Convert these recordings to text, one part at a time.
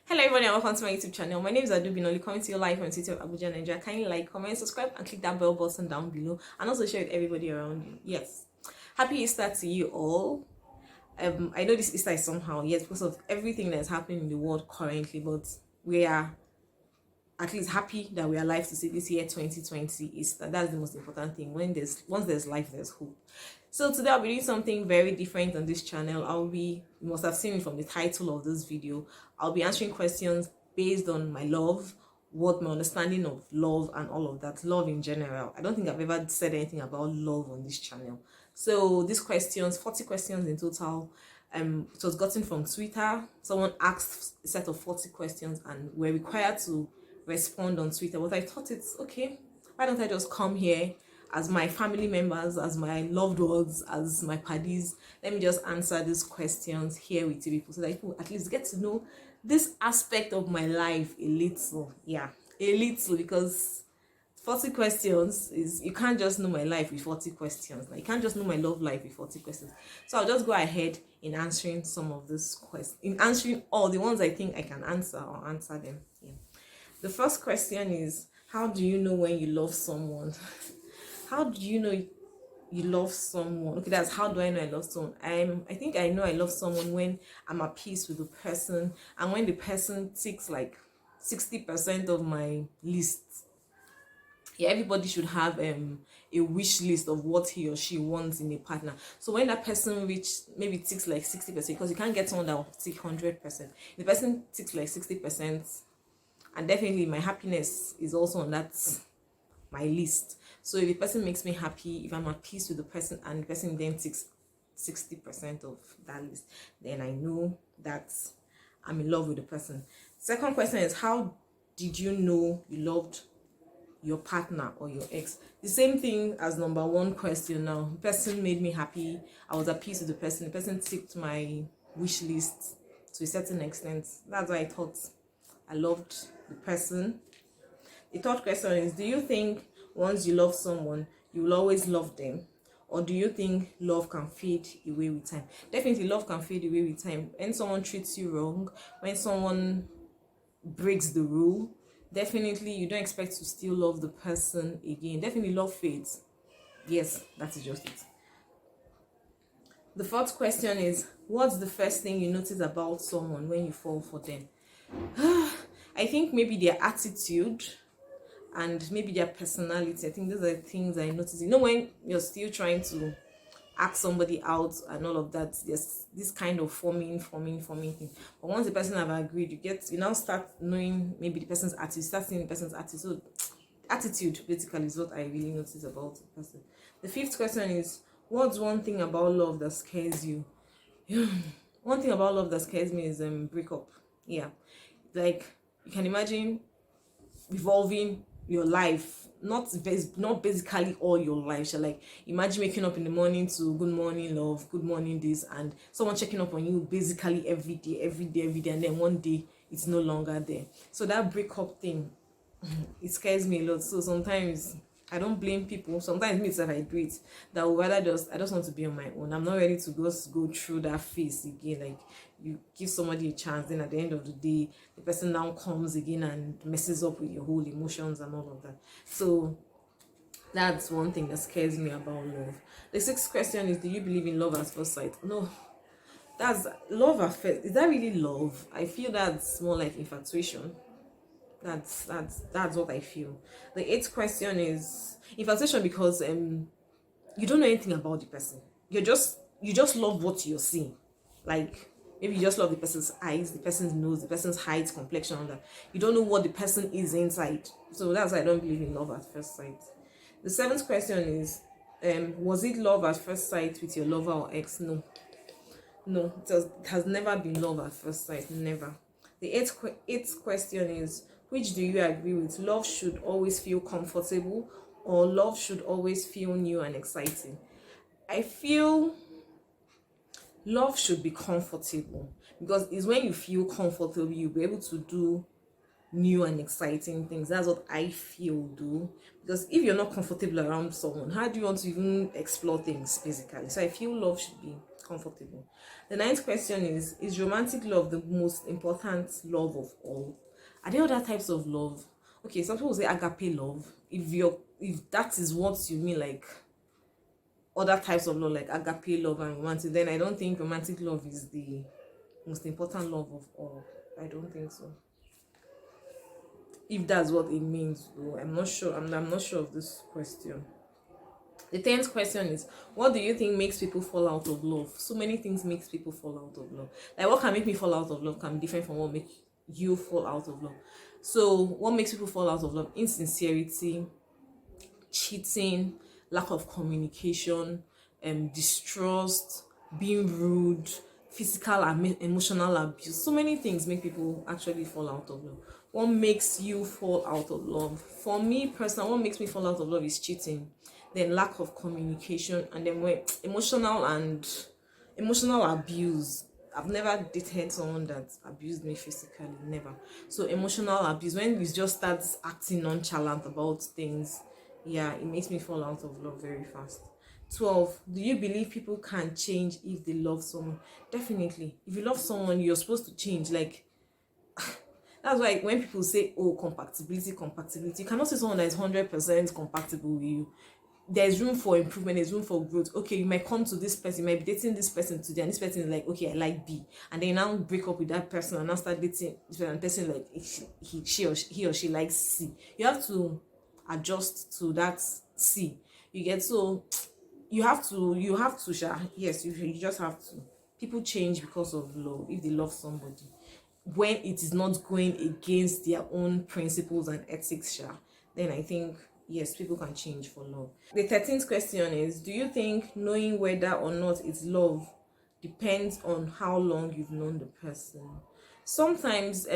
Hello everyone and welcome to my YouTube channel. My name is Adaobi Nnoli, coming to you live from the city of Abuja, Nigeria. Kindly like, comment, subscribe and click that bell button down below and also share with everybody around you. Yes. Happy Easter to you all. I know this Easter is somehow, yes, because of everything that's happening in the world currently, but we are at least happy that we are alive to see this year 2020 Easter. That's the most important thing. Once there's life, there's hope. So today I'll be doing something very different on this channel. You must have seen it from the title of this video. I'll be answering questions based on my love, what my understanding of love and all of that, love in general. I don't think I've ever said anything about love on this channel. So these questions, 40 questions in total, it was gotten from Twitter. Someone asked a set of 40 questions and we're required to respond on Twitter. But I thought it's okay. Why don't I just come here as my family members, as my loved ones, as my paddies? Let me just answer these questions here with you people so that people at least get to know this aspect of my life a little. Yeah, a little, because 40 questions is, you can't just know my life with 40 questions. Like, you can't just know my love life with 40 questions. So I'll just go ahead in answering some of these questions, in answering all the ones I think I can answer, or answer them. Yeah. The first question is, how do you know when you love someone? How do you know you love someone? Okay, that's how do I know I love someone. I think I know I love someone when I'm at peace with the person and when the person ticks like 60% of my list. Yeah, everybody should have a wish list of what he or she wants in a partner. So when that person maybe ticks like 60%, because you can't get someone that will tick 100%. The person ticks like 60%, and definitely my happiness is also on that my list. So if the person makes me happy, if I'm at peace with the person and the person then ticks 60% of that list, then I know that I'm in love with the person. Second question is, how did you know you loved your partner or your ex? The same thing as number one question. Now, the person made me happy, I was at peace with the person ticked my wish list to a certain extent. That's why I thought I loved the person. The third question is, do you think once you love someone, you will always love them? Or do you think love can fade away with time? Definitely love can fade away with time. When someone treats you wrong, when someone breaks the rule, definitely you don't expect to still love the person again. Definitely love fades. Yes, that is just it. The fourth question is, what's the first thing you notice about someone when you fall for them? I think maybe their attitude and maybe their personality. I think those are the things I notice. You know, when you're still trying to ask somebody out and all of that, there's this kind of forming thing. But once the person have agreed, you now start knowing maybe the person's attitude, start seeing the person's attitude. So attitude basically is what I really notice about the person. The fifth question is, what's one thing about love that scares you? One thing about love that scares me is breakup. Yeah, like, you can imagine revolving your life, not basically all your life. So like, imagine waking up in the morning to good morning love, good morning this, and someone checking up on you basically every day, and then one day it's no longer there. So that breakup thing, it scares me a lot. So sometimes I don't blame people. Sometimes me itself, I do it. That would rather I just want to be on my own. I'm not ready to go through that phase again. Like, you give somebody a chance, then at the end of the day, the person now comes again and messes up with your whole emotions and all of that. So that's one thing that scares me about love. The sixth question is, do you believe in love at first sight? No. That's love at first. Is that really love? I feel that's more like infatuation. That's what I feel. The eighth question is infatuation, because you don't know anything about the person. You just love what you're seeing. Like, maybe you just love the person's eyes, the person's nose, the person's height, complexion, all that. You don't know what the person is inside. So that's why I don't believe in love at first sight. The seventh question is, was it love at first sight with your lover or ex? No, it has never been love at first sight. Never. The eighth question is, which do you agree with? Love should always feel comfortable, or love should always feel new and exciting? I feel love should be comfortable, because it's when you feel comfortable you'll be able to do new and exciting things. That's what I feel, though. Because if you're not comfortable around someone, how do you want to even explore things basically? So I feel love should be comfortable. The ninth question is romantic love the most important love of all? Are there other types of love? Okay, some people say agape love. If that is what you mean, like other types of love, like agape love and romantic, then I don't think romantic love is the most important love of all. I don't think so. If that's what it means, though, I'm not sure. I'm not sure of this question. The 10th question is, what do you think makes people fall out of love? So many things makes people fall out of love. Like what can make me fall out of love can be different from what make you fall out of love. So what makes people fall out of love? Insincerity, cheating, lack of communication, distrust, being rude, physical and emotional abuse. So many things make people actually fall out of love. What makes you fall out of love? For me personally, what makes me fall out of love is cheating, then lack of communication, and then when emotional abuse. I've never dated someone that abused me physically, never. So emotional abuse, when we just start acting nonchalant about things, yeah, it makes me fall out of love very fast. 12, do you believe people can change if they love someone? Definitely. If you love someone, you're supposed to change. Like that's why when people say, oh, compatibility, you cannot say someone that is 100% compatible with you. There's room for improvement, there's room for growth. Okay, you might come to this person, you might be dating this person today, and this person is like, okay, I like B, and then you now break up with that person and now start dating this person, like he or she likes C. You have to adjust to that C. You get, so you have to yes, you just have to. People change because of love. If they love somebody, when it is not going against their own principles and ethics, then I think yes, people can change for love. The 13th question is, do you think knowing whether or not it's love depends on how long you've known the person? Sometimes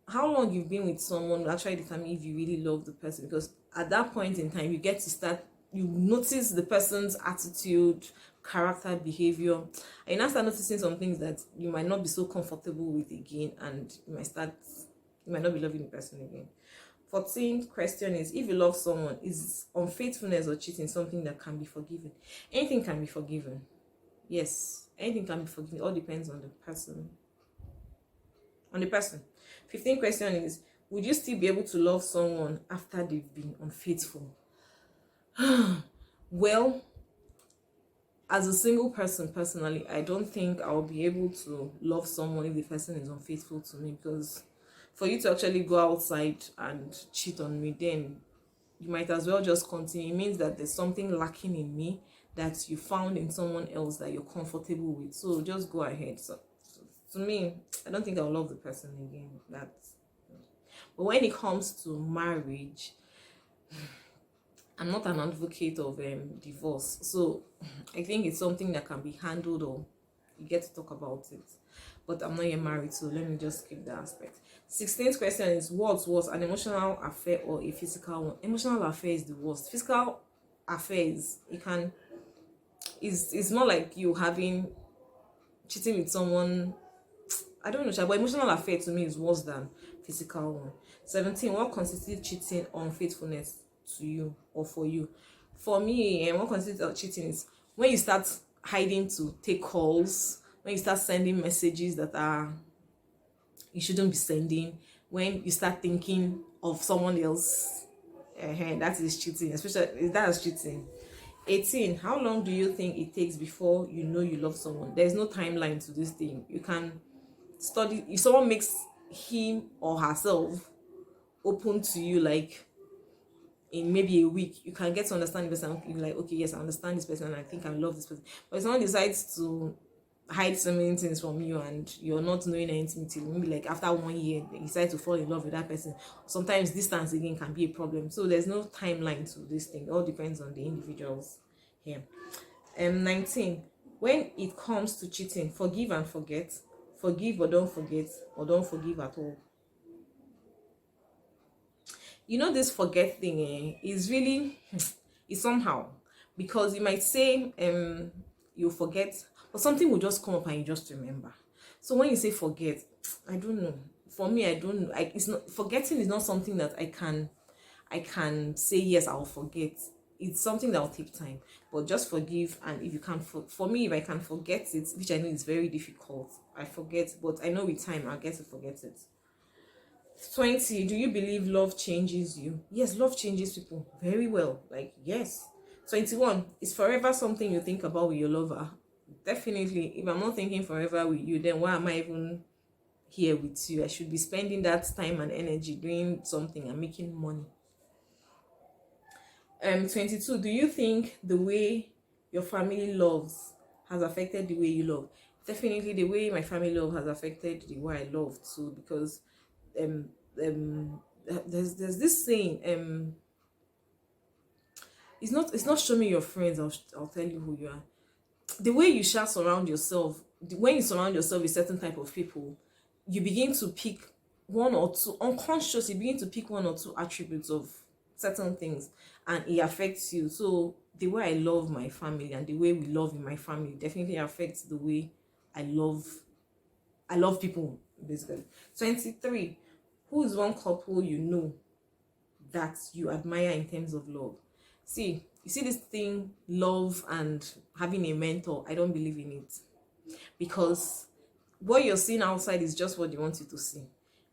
how long you've been with someone will actually determine if you really love the person, because at that point in time you notice the person's attitude, character, behavior, and you now start noticing some things that you might not be so comfortable with again, and you might not be loving the person again. 14th question is, if you love someone, is unfaithfulness or cheating something that can be forgiven? Anything can be forgiven. Yes, anything can be forgiven. It all depends on the person. 15th question is, would you still be able to love someone after they've been unfaithful? Well, as a single person, personally, I don't think I'll be able to love someone if the person is unfaithful to me, because for you to actually go outside and cheat on me, then you might as well just continue. It means that there's something lacking in me that you found in someone else that you're comfortable with. So just go ahead. So to me, I don't think I'll love the person again. But when it comes to marriage, I'm not an advocate of divorce. So I think it's something that can be handled, or you get to talk about it. But I'm not yet married, so let me just skip that aspect. 16th question is, what's worse, an emotional affair or a physical one? Emotional affair is the worst. Physical affairs, it's more like you cheating with someone. I don't know, but emotional affair to me is worse than physical one. 17, what constitutes cheating or unfaithfulness to you or for you? For me, and what constitutes cheating is when you start hiding to take calls, when you start sending messages that you shouldn't be sending, when you start thinking of someone else, that is cheating. Especially that is cheating. 18, how long do you think it takes before you know you love someone? There's no timeline to this thing. You can study. If someone makes him or herself open to you, like in maybe a week, you can get to understand the person. You're like, okay, yes, I understand this person and I think I love this person. But if someone decides to hide so many things from you and you're not knowing anything till maybe like after 1 year they decide to fall in love with that person, sometimes distance again can be a problem. So there's no timeline to this thing. It all depends on the individuals here. 19, when it comes to cheating, forgive and forget, forgive but don't forget, or don't forgive at all. You know, this forget thing is really is somehow, because you might say you forget, but something will just come up and you just remember. So when you say forget, I don't know. For me, I don't know. It's not, forgetting is not something that I can say yes, I'll forget. it's something that will take time, but just forgive. And if you can, for me, if I can forget it, which I know is very difficult, I forget, but I know with time I'll get to forget it. 20, do you believe love changes you? Yes, love changes people very well. Like, yes. 21, is forever something you think about with your lover? Definitely. If I'm not thinking forever with you, then why am I even here with you? I should be spending that time and energy doing something and making money. 22, do you think the way your family loves has affected the way you love? Definitely, the way my family love has affected the way I love too, because um um there's this saying, it's not show me your friends, I'll tell you who you are. The way you shall surround yourself, when you surround yourself with certain type of people, you begin to pick one or two, unconsciously begin to pick one or two attributes of certain things, and it affects you. So the way I love my family and the way we love in my family definitely affects the way I love people, basically. 23, who is one couple you know that you admire in terms of love? See, you see this thing, love and having a mentor, I don't believe in it, because what you're seeing outside is just what they want you to see.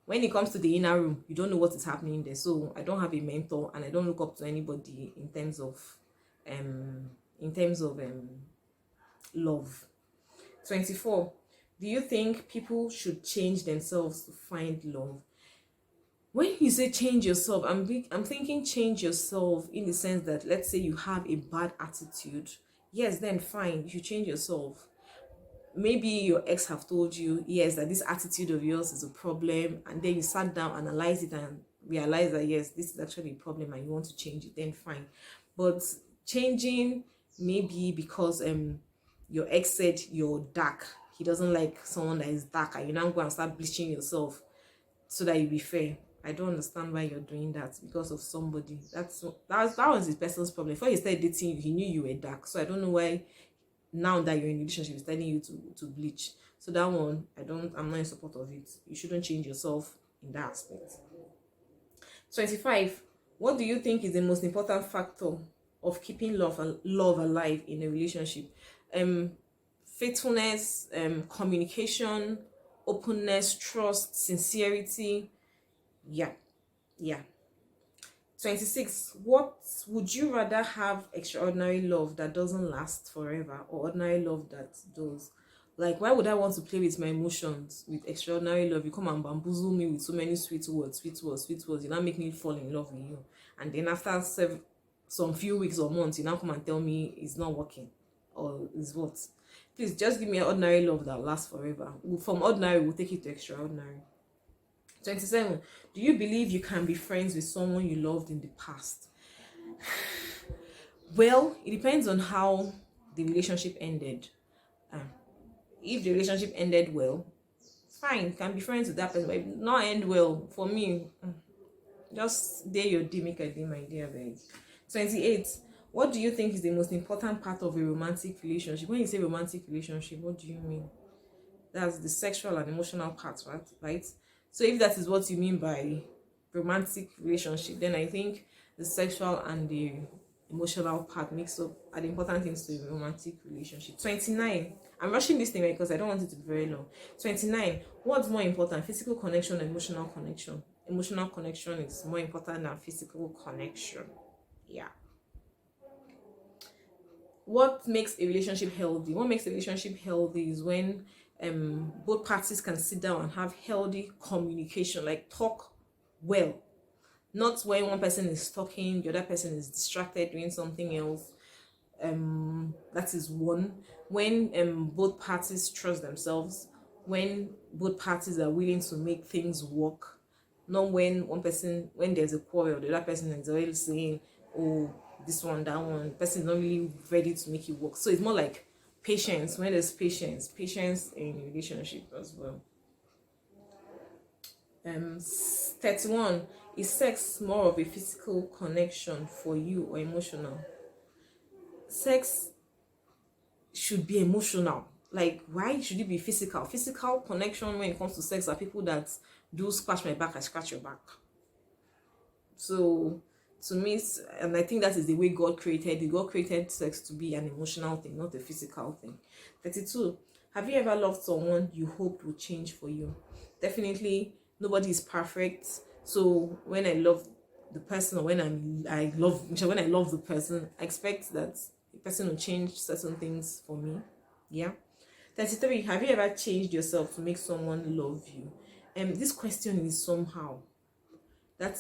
When it comes to the inner room, you don't know what is happening there. So I don't have a mentor, and I don't look up to anybody in terms of love. 24, do you think people should change themselves to find love? When you say change yourself, I'm thinking change yourself in the sense that, let's say you have a bad attitude. Yes, then fine, you should change yourself. Maybe your ex have told you, yes, that this attitude of yours is a problem, and then you sat down, analyze it, and realize that yes, this is actually a problem and you want to change it, then fine. But changing maybe because your ex said you're dark, he doesn't like someone that is dark, and you now go and start bleaching yourself so that you be fair. I don't understand why you're doing that because of somebody. That was his person's problem. Before he started dating you, he knew you were dark. So I don't know why now that you're in a relationship he's telling you to bleach. So that one, I'm not in support of it. You shouldn't change yourself in that aspect. 25, what do you think is the most important factor of keeping love alive in a relationship? Faithfulness, communication, openness, trust, sincerity. Yeah. 26, what would you rather have, extraordinary love that doesn't last forever, or ordinary love that does? Like, why would I want to play with my emotions with extraordinary love? You come and bamboozle me with so many sweet words, you now make me fall in love with you, and then after some few weeks or months, you now come and tell me it's not working, or is what? Please just give me an ordinary love that lasts forever. From ordinary, we'll take it to extraordinary. 27, do you believe you can be friends with someone you loved in the past? Well, it depends on how the relationship ended. If the relationship ended well, fine, you can be friends with that person. But if it not end well, for me, just day your day, make a day my dear babe. 28, what do you think is the most important part of a romantic relationship? When you say romantic relationship, what do you mean? That's the sexual and emotional part, right? So if that is what you mean by romantic relationship, then I think the sexual and the emotional part makes up are the important things to a romantic relationship. 29, I'm rushing this thing because I don't want it to be very long. 29, what's more important, physical connection or emotional connection? Emotional connection is more important than physical connection. Yeah. What makes a relationship healthy? What makes a relationship healthy is when both parties can sit down and have healthy communication, like talk well. Not when one person is talking, the other person is distracted doing something else. That is one. When both parties trust themselves, when both parties are willing to make things work. Not when when there's a quarrel, the other person is always saying, oh, this one, that one. The person is not really ready to make it work. So it's more like patience. When there's patience in relationship as well. 31, is sex more of a physical connection for you or emotional? Sex should be emotional. Like, why should it be physical? Physical connection when it comes to sex are people that do scratch my back, I scratch your back. So To me, and I think that is the way God created it. God created sex to be an emotional thing, not a physical thing. 32. Have you ever loved someone you hoped would change for you? Definitely, nobody is perfect. So when I love the person, or when I love the person, I expect that the person will change certain things for me. Yeah. 33. Have you ever changed yourself to make someone love you? This question is somehow. That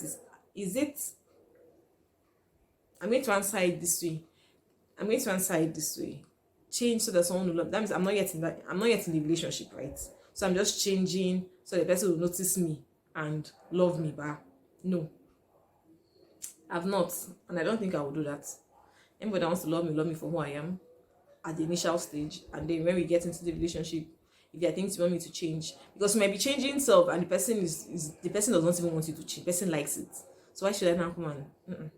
is it? I'm going to answer it this way. Change so that someone will love. That means I'm not yet in the relationship, right? So I'm just changing so the person will notice me and love me back. No, I've not, and I don't think I will do that. Anybody that wants to love me for who I am at the initial stage, and then when we get into the relationship, if there are things you want me to change, because you might be changing self and the person the person does not even want you to change. The person likes it, so why should I now come on?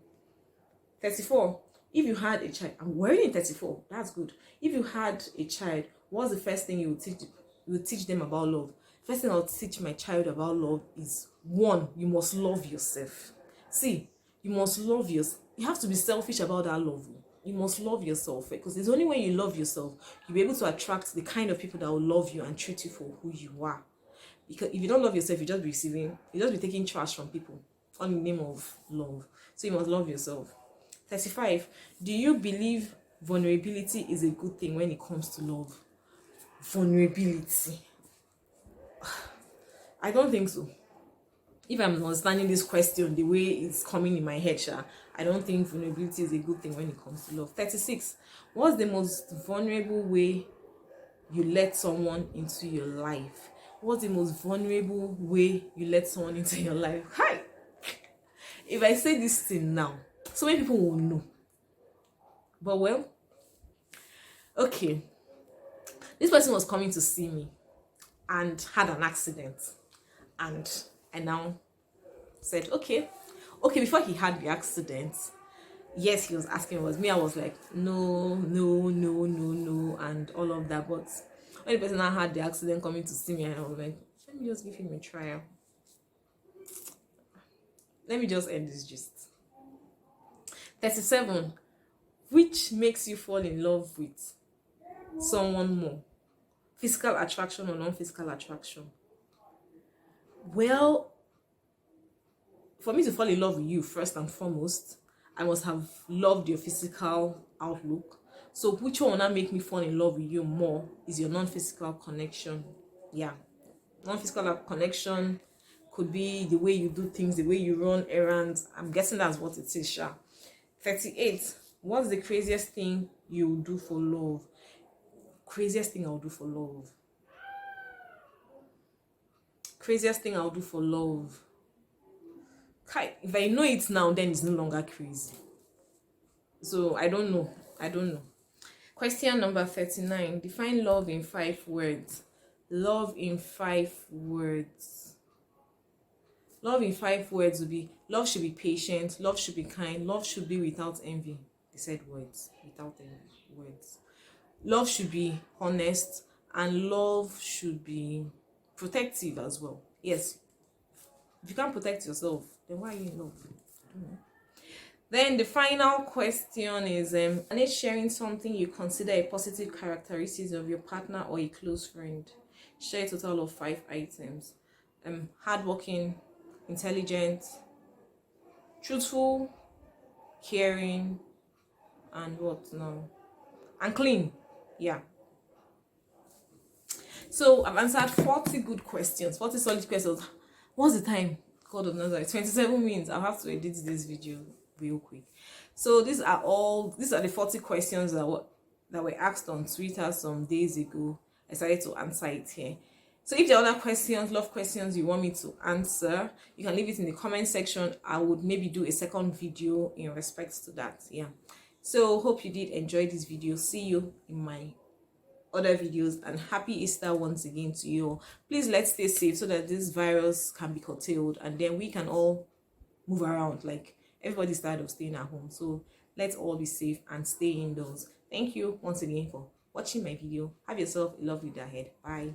34. If you had a child, I'm already in 34. That's good. If you had a child, what's the first thing you would teach them about love? First thing I'll teach my child about love is, one, you must love yourself. See, you must love yourself. You have to be selfish about that love. You must love yourself, because it's only when you love yourself you'll be able to attract the kind of people that will love you and treat you for who you are. Because if you don't love yourself, you just be taking trash from people all in the name of love. So you must love yourself. 35. Do you believe vulnerability is a good thing when it comes to love? Vulnerability. I don't think so. If I'm understanding this question the way it's coming in my head, I don't think vulnerability is a good thing when it comes to love. 36. What's the most vulnerable way you let someone into your life? What's the most vulnerable way you let someone into your life? Hi! If I say this thing now, so many people will know. But well, okay. This person was coming to see me and had an accident. And I now said, okay, before he had the accident, yes, he was asking, was me. I was like, no, and all of that. But when the person now had the accident coming to see me, I was like, let me just give him a trial. Let me just end this gist. 37. Which makes you fall in love with someone more? Physical attraction or non-physical attraction? Well, for me to fall in love with you, first and foremost, I must have loved your physical outlook. So which one will not make me fall in love with you more is your non-physical connection. Yeah. Non-physical connection could be the way you do things, the way you run errands. I'm guessing that's what it is, 38. What's the craziest thing you do for love? Craziest thing I'll do for love. Craziest thing I'll do for love. If I know it now, then it's no longer crazy. So I don't know. Question number 39. Define love in 5 words. Love in 5 words. Love in 5 words would be: love should be patient, love should be kind, love should be without envy. They said words, without envy, words. Love should be honest, and love should be protective as well. Yes. If you can't protect yourself, then why are you in love? I don't know. Then the final question is, are you sharing something you consider a positive characteristic of your partner or a close friend? Share a total of 5 items. Hardworking, intelligent, truthful, caring, and what now? And clean. Yeah. So I've answered 40 good questions, 40 solid questions. What's the time? God of Nazareth, 27 minutes. I'll have to edit this video real quick. So these are the 40 questions that were asked on Twitter some days ago. I decided to answer it here. So if there are other questions, love questions you want me to answer, you can leave it in the comment section. I would maybe do a second video in respect to that. Yeah. So hope you did enjoy this video. See you in my other videos, and happy Easter once again to you all. Please, let's stay safe so that this virus can be curtailed, and then we can all move around. Like, everybody's tired of staying at home, so let's all be safe and stay indoors. Thank you once again for watching my video. Have yourself a lovely day ahead. Bye.